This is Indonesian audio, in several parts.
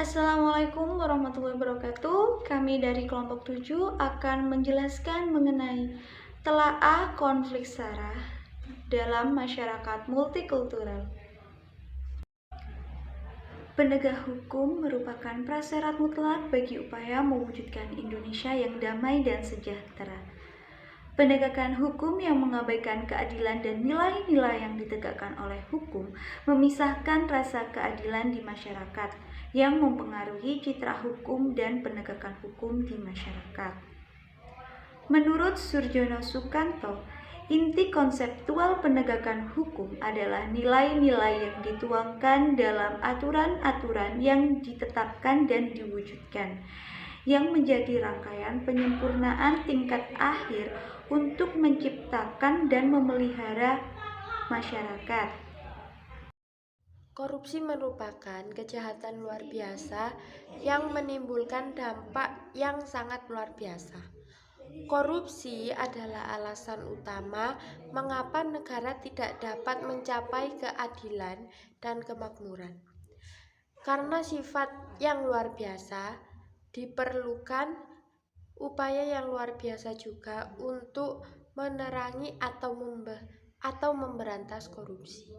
Assalamualaikum warahmatullahi wabarakatuh. Kami dari kelompok 7 akan menjelaskan mengenai telaah konflik SARA dalam masyarakat multikultural. Penegak hukum merupakan prasyarat mutlak bagi upaya mewujudkan Indonesia yang damai dan sejahtera. Penegakan hukum yang mengabaikan keadilan dan nilai-nilai yang ditegakkan oleh hukum memisahkan rasa keadilan di masyarakat yang mempengaruhi citra hukum dan penegakan hukum di masyarakat. Menurut Surjono Sukanto, inti konseptual penegakan hukum adalah nilai-nilai yang dituangkan dalam aturan-aturan yang ditetapkan dan diwujudkan, yang menjadi rangkaian penyempurnaan tingkat akhir untuk menciptakan dan memelihara masyarakat. Korupsi merupakan kejahatan luar biasa yang menimbulkan dampak yang sangat luar biasa. Korupsi adalah alasan utama mengapa negara tidak dapat mencapai keadilan dan kemakmuran. Karena sifat yang luar biasa, diperlukan upaya yang luar biasa juga untuk menerangi atau memberantas korupsi.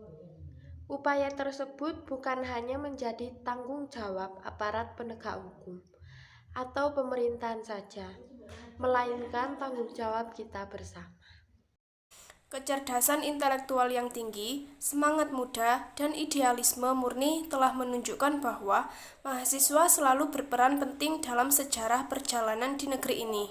Upaya tersebut bukan hanya menjadi tanggung jawab aparat penegak hukum atau pemerintahan saja, melainkan tanggung jawab kita bersama. Kecerdasan intelektual yang tinggi, semangat muda, dan idealisme murni telah menunjukkan bahwa mahasiswa selalu berperan penting dalam sejarah perjalanan di negeri ini.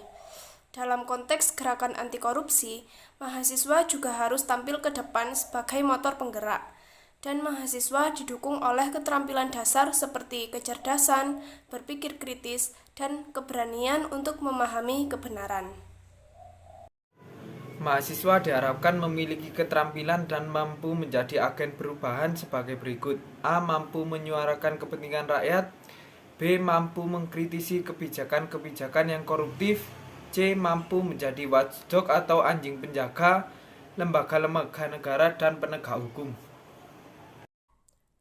Dalam konteks gerakan anti korupsi, mahasiswa juga harus tampil ke depan sebagai motor penggerak, dan mahasiswa didukung oleh keterampilan dasar seperti kecerdasan, berpikir kritis, dan keberanian untuk memahami kebenaran. Mahasiswa diharapkan memiliki keterampilan dan mampu menjadi agen perubahan sebagai berikut. A. Mampu menyuarakan kepentingan rakyat. B. Mampu mengkritisi kebijakan-kebijakan yang koruptif. C. Mampu menjadi watchdog atau anjing penjaga lembaga-lembaga negara dan penegak hukum.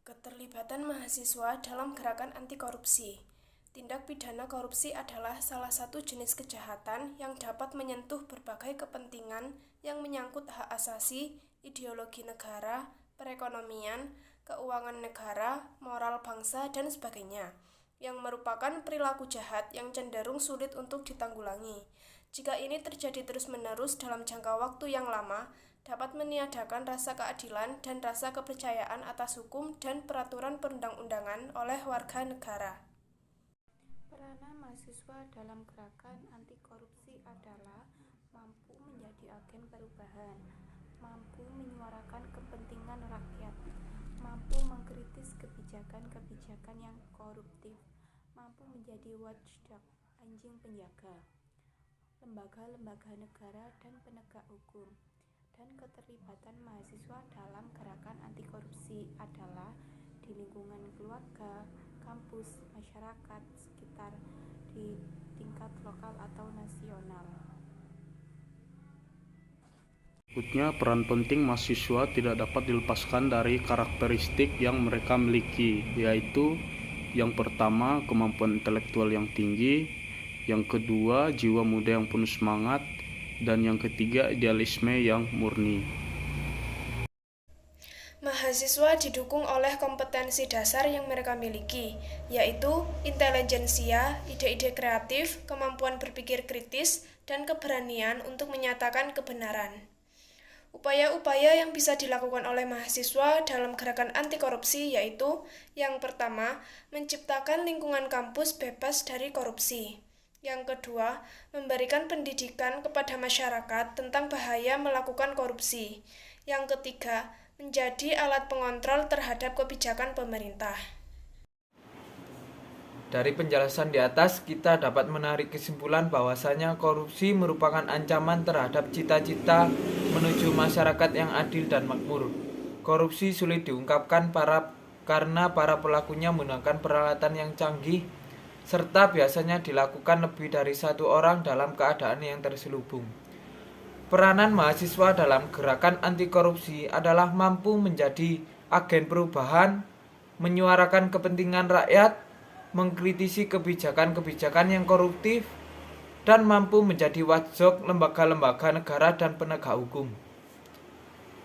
Keterlibatan mahasiswa dalam gerakan anti korupsi. Tindak pidana korupsi adalah salah satu jenis kejahatan yang dapat menyentuh berbagai kepentingan yang menyangkut hak asasi, ideologi negara, perekonomian, keuangan negara, moral bangsa, dan sebagainya, yang merupakan perilaku jahat yang cenderung sulit untuk ditanggulangi. Jika ini terjadi terus-menerus dalam jangka waktu yang lama, dapat meniadakan rasa keadilan dan rasa kepercayaan atas hukum dan peraturan perundang-undangan oleh warga negara. Peranan mahasiswa dalam gerakan anti korupsi adalah mampu menjadi agen perubahan, mampu menyuarakan kepentingan rakyat, mampu mengkritis kebijakan-kebijakan yang koruptif, mampu menjadi watchdog, anjing penjaga, lembaga-lembaga negara dan penegak hukum. Dan keterlibatan mahasiswa dalam gerakan anti korupsi adalah di lingkungan keluarga, kampus, masyarakat sekitar, di tingkat lokal atau nasional. Berikutnya, peran penting mahasiswa tidak dapat dilepaskan dari karakteristik yang mereka miliki, yaitu yang pertama, kemampuan intelektual yang tinggi, yang kedua, jiwa muda yang penuh semangat, dan yang ketiga, idealisme yang murni. Mahasiswa didukung oleh kompetensi dasar yang mereka miliki, yaitu intelijensia, ide-ide kreatif, kemampuan berpikir kritis, dan keberanian untuk menyatakan kebenaran. Upaya-upaya yang bisa dilakukan oleh mahasiswa dalam gerakan anti korupsi yaitu, yang pertama, menciptakan lingkungan kampus bebas dari korupsi. Yang kedua, memberikan pendidikan kepada masyarakat tentang bahaya melakukan korupsi. Yang ketiga, menjadi alat pengontrol terhadap kebijakan pemerintah. Dari penjelasan di atas, kita dapat menarik kesimpulan bahwasanya korupsi merupakan ancaman terhadap cita-cita menuju masyarakat yang adil dan makmur. Korupsi sulit diungkapkan karena para pelakunya menggunakan peralatan yang canggih, serta biasanya dilakukan lebih dari satu orang dalam keadaan yang terselubung. Peranan mahasiswa dalam gerakan anti korupsi adalah mampu menjadi agen perubahan, menyuarakan kepentingan rakyat, mengkritisi kebijakan-kebijakan yang koruptif, dan mampu menjadi watchdog lembaga-lembaga negara dan penegak hukum.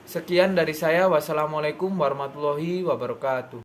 Sekian dari saya. Wassalamualaikum warahmatullahi wabarakatuh.